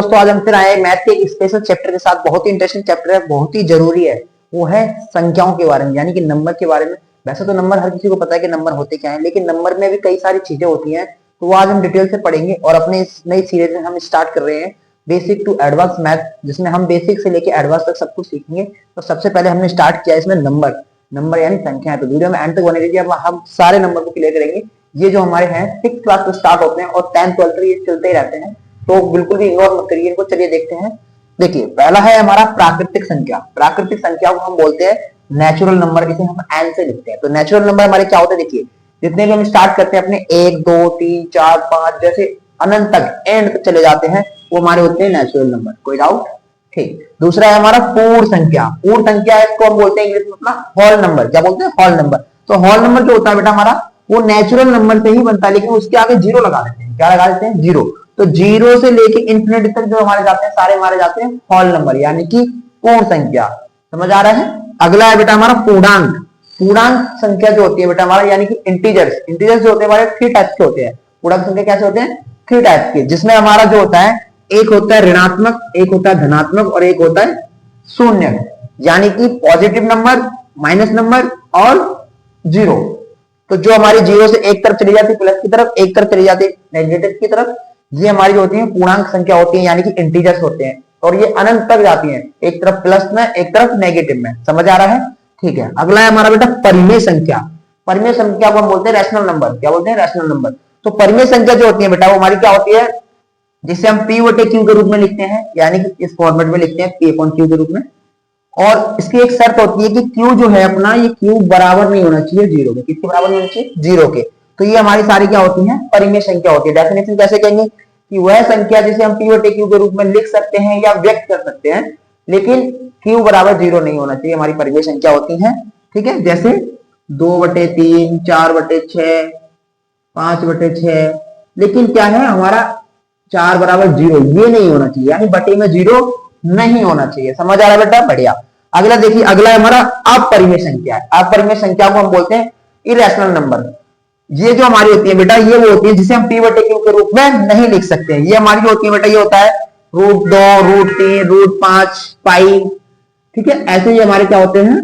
दोस्तों आज हम फिर आए मैथ के एक स्पेशल चैप्टर के साथ। बहुत ही इंटरेस्टिंग चैप्टर है, बहुत ही जरूरी है। वो है संख्याओं के बारे में, यानी कि नंबर के बारे में। वैसे तो नंबर हर किसी को पता है कि नंबर होते क्या है, लेकिन नंबर में भी कई सारी चीजें होती हैं, तो वो आज हम डिटेल से पढ़ेंगे। और अपने इस नई सीरीज में हम स्टार्ट कर रहे हैं बेसिक टू एडवांस मैथ, जिसमें हम बेसिक से लेकर एडवांस तक सब कुछ सीखेंगे। तो सबसे पहले हमने स्टार्ट किया इसमें नंबर यानी संख्या है। तो वीडियो में एंड तक बने रहिए, हम सारे नंबर को क्लियर करेंगे। ये जो हमारे हैं 6th क्लास से स्टार्ट होते हैं और 10th 12th ये चलते ही रहते हैं, तो बिल्कुल भी इग्नोर मत करिए इनको। चलिए देखते हैं। देखिए पहला है हमारा प्राकृतिक संख्या। प्राकृतिक संख्या को हम बोलते हैं नेचुरल नंबर, इसे हम एन से लिखते हैं। तो नेचुरल नंबर हमारे क्या होते हैं, देखिए जितने भी हम स्टार्ट करते हैं अपने 1 2 3 4 5 जैसे अनंत तक एंड तक चले जाते हैं, वो हमारे होते हैं नेचुरल नंबर। कोई डाउट? ठीक। दूसरा है हमारा पूर्ण संख्या। पूर्ण संख्या इसको हम बोलते हैं इंग्लिश में अपना होल नंबर। क्या बोलते हैं? Whole number. तो होल नंबर जो होता है बेटा हमारा, वो नेचुरल नंबर से ही बनता है, लेकिन उसके आगे जीरो लगा देते हैं। क्या लगा देते हैं? जीरो। तो जीरो से लेके इंफिनिटी तक जो हमारे जाते हैं सारे हमारे जाते हैं होल नंबर, यानी कि पूर्ण संख्या। समझ आ रहा है? अगला है बेटा हमारा पूर्णांक। पूर्णांक संख्या जो होती है बेटा हमारा, यानी कि इंटीजर्स। इंटीजर्स जो होते हैं हमारे 3 टाइप्स के होते हैं। पूर्णांक संख्या कैसे होते हैं? 3 टाइप्स के, जिसमें हमारा जो होता है एक होता है ऋणात्मक, एक होता है धनात्मक और एक होता है शून्य, यानी कि पॉजिटिव नंबर, माइनस नंबर और जीरो। तो जो हमारी जीरो से एक तरफ चली जाती है प्लस की तरफ, एक तरफ चली जाती है नेगेटिव की तरफ, ये हमारी जो होती है पूर्णांक संख्या होती है, यानी कि इंटीजर्स होते हैं। और ये अनंत तक जाती हैं, एक तरफ प्लस में एक तरफ नेगेटिव में। समझ आ रहा है? ठीक है। अगला है हमारा बेटा परिमेय संख्या। परिमेय संख्या को हम बोलते हैं रैशनल नंबर। क्या बोलते हैं? Rational number. तो परिमेय संख्या जो होती है बेटा वो हमारी क्या होती है, जिसे हम P बटे Q के रूप में लिखते हैं, यानी कि इस फॉर्मेट में लिखते हैं P अपॉन Q के रूप में। और इसकी एक शर्त होती है कि Q जो है अपना, ये Q बराबर नहीं होना चाहिए जीरो के। किसके बराबर नहीं होना चाहिए? जीरो के। तो ये हमारी सारी क्या होती हैं? परिमेय संख्या होती है। डेफिनेशन कैसे कहेंगे कि वह संख्या जिसे हम P बटे Q के रूप में लिख सकते हैं या व्यक्त कर सकते हैं, लेकिन Q बराबर जीरो नहीं होना चाहिए, हमारी परिमेय संख्या होती है। ठीक है। जैसे 2/3, 4/6, 5/6, लेकिन क्या है हमारा 4 बराबर जीरो, ये नहीं होना चाहिए, यानी बटे में जीरो नहीं होना चाहिए। समझ आ रहा है बेटा? बढ़िया। अगला देखिए, अगला है हमारा अपरिमेय संख्या। अपरिमेय संख्या को हम बोलते हैं इरेशनल नंबर। ये जो हमारी होती है बेटा, ये वो होती है जिसे हम P बटे Q के रूप में नहीं लिख सकते हैं। ये हमारी जो होती है बेटा, ये होता है √2, √3, √5, पाई। ठीक है। ऐसे ही हमारे क्या होते हैं?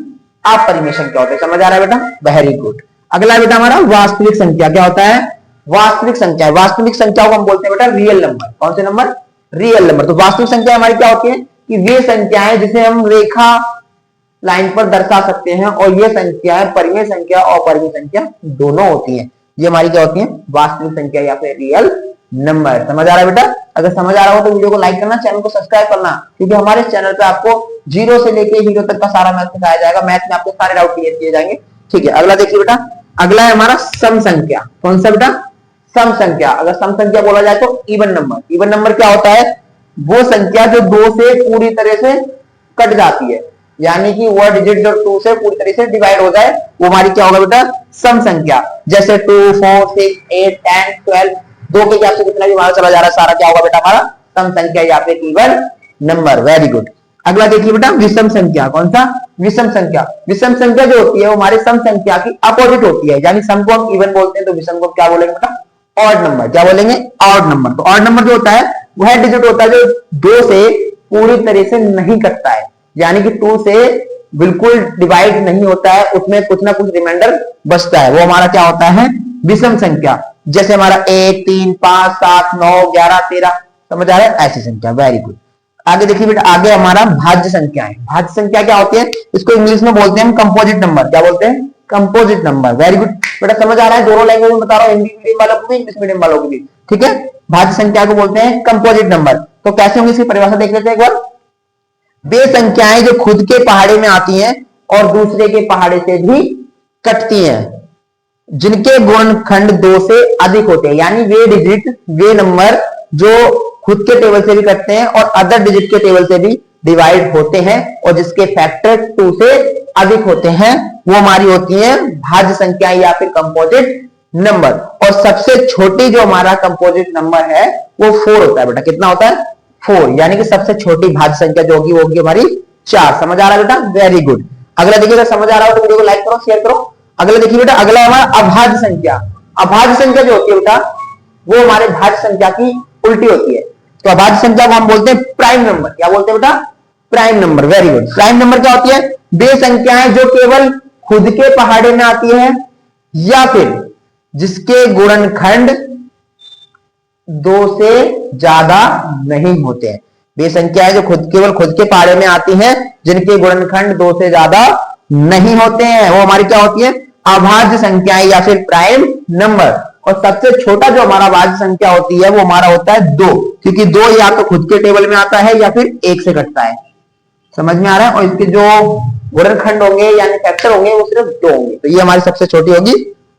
अपरिमेय संख्या होते हैं। समझ आ रहा है बेटा? Very good. अगला बेटा हमारा वास्तविक संख्या। क्या होता है? वास्तविक संख्या। वास्तविक संख्या को हम बोलते हैं बेटा रियल नंबर। कौन से नंबर? Real number. तो वास्तविक संख्या हमारी क्या होती है कि वे संख्याएं जिसे हम रेखा लाइन पर दर्शा सकते हैं, और ये संख्याएं परिमेय संख्या और अपरिमेय संख्या दोनों होती हैं। ये हमारी क्या होती है? वास्तविक संख्या या फिर रियल नंबर। समझ आ रहा है बेटा? अगर समझ आ रहा हो तो वीडियो को लाइक करना, चैनल को सब्सक्राइब करना, क्योंकि हमारे चैनल पे आपको जीरो से लेके हीरो तक का सारा मैथ सिखाया जाएगा। मैथ में आपके सारे डाउट क्लियर किए जाएंगे। ठीक है। अगला देखिए बेटा, अगला है हमारा सम संख्या। कौन सा बेटा? सम संख्या। अगर सम संख्या बोला जाए तो इवन नंबर। इवन नंबर क्या होता है? वो संख्या जो 2 से पूरी तरह से कट जाती है, यानी कि वह डिजिट जो 2 से पूरी तरह से डिवाइड हो जाए, वो हमारी क्या होगा बेटा? सम संख्या। जैसे 2, 4, 6, 8, 10, 12, 2 के हिसाब से कितना भी हमारा चला जा रहा है, सारा क्या होगा बेटा? हमारा सम संख्या या फिर इवन नंबर। Very good. अगला देखिए बेटा विषम संख्या। कौन सा? विषम संख्या। विषम संख्या जो होती है वो हमारे सम संख्या की अपोजिट होती है, यानी सम को हम इवन बोलते हैं तो विषम को क्या बोलेंगे बेटा? Odd number. क्या बोलेंगे? Odd number. तो ऑड नंबर जो होता है वह डिजिट होता है जो 2 से पूरी तरह से नहीं कटता है, यानी कि 2 से बिल्कुल डिवाइड नहीं होता है, उसमें कुछ ना कुछ रिमाइंडर बचता है, वो हमारा क्या होता है? विषम संख्या। जैसे हमारा 1, 3, 5, 7, 9, 11, 13। समझ आ रहा है? ऐसी संख्या। Very good. आगे देखिए बेटा, आगे हमारा भाज्य संख्या है। भाज्य संख्या क्या होती है? इसको इंग्लिश में बोलते हैं हम कंपोजिट नंबर। क्या बोलते हैं? Composite number. वेरी गुड बेटा। समझ आ रहा है? दोनों लैंग्वेज में बता रहा हूं, हिंदी मीडियम वालों को भी, इंग्लिश मीडियम वालों को भी। ठीक है। भाज्य संख्या को बोलते हैं कंपोजिट नंबर। तो कैसे होंगे इसकी परिभाषा देख लेते हैं एक बार। वे संख्याएं जो खुद के पहाड़े में आती हैं और दूसरे के पहाड़े से भी कटती हैं, जिनके गुणनखंड 2 से अधिक होते हैं, यानी वे डिजिट, वे नंबर जो खुद के टेबल से भी कटते हैं और अदर डिजिट के टेबल से भी डिवाइड होते हैं, और जिसके फैक्टर 2 से अधिक होते हैं, वो हमारी होती है भाज्य संख्या या फिर कंपोजिट नंबर। और सबसे छोटी जो हमारा कंपोजिट नंबर है वो 4 होता है बेटा। कितना होता है? 4। यानी कि सबसे छोटी भाज्य संख्या जो होगी वो होगी हमारी 4। समझ आ रहा है बेटा? Very good. अगला देखिए, अगर समझ आ रहा हो तो वीडियो को लाइक करो, शेयर करो। अगला देखिए बेटा, अगला हमारा अभाज्य संख्या। अभाज्य संख्या जो होती है बेटा वो हमारे भाज्य संख्या की उल्टी होती है। तो अभाज्य संख्या को हम बोलते हैं प्राइम नंबर। क्या बोलते हैं बेटा? Prime number. Very good. Prime number क्या होती है? वे संख्याएं जो केवल खुद के पहाड़े में आती है या फिर जिसके गुणनखंड 2 से ज्यादा नहीं होते हैं। वे संख्याएं जो केवल खुद के पहाड़े में आती हैं, जिनके गुणनखंड 2 से ज्यादा नहीं होते हैं, वो हमारी क्या होती है? अभाज्य संख्याएं या फिर प्राइम नंबर। और सबसे छोटा जो हमारा भाज्य संख्या होती है वो हमारा होता है 2, क्योंकि 2 या तो खुद के टेबल में आता है या फिर 1 से घटता है। समझ में आ रहा है? और इसके जो गुणनखंड होंगे यानी फैक्टर होंगे वो सिर्फ 2 होंगे। तो ये हमारी सबसे छोटी होगी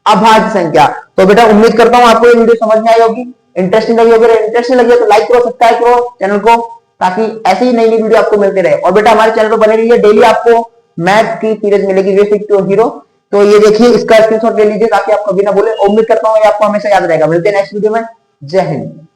अभाज्य संख्या। तो बेटा उम्मीद करता हूं आपको ये वीडियो समझ में आई होगी, इंटरेस्टिंग लगी होगी। इंटरेस्टिंग लगी तो लाइक करो, सब्सक्राइब करो चैनल को, ताकि ऐसे ही नई नई वीडियो आपको मिलती रहे। और बेटा हमारे चैनल पर बने रहिए, डेली आपको मैथ की सीरीज मिलेगी वे सिक्स टू हीरो। तो ये देखिए, इसका स्क्रीनशॉट ले लीजिए ताकि आप कभी ना भूले। उम्मीद करता हूँ ये आपको हमेशा याद रहेगा। मिलते हैं नेक्स्ट वीडियो में। जय हिंद।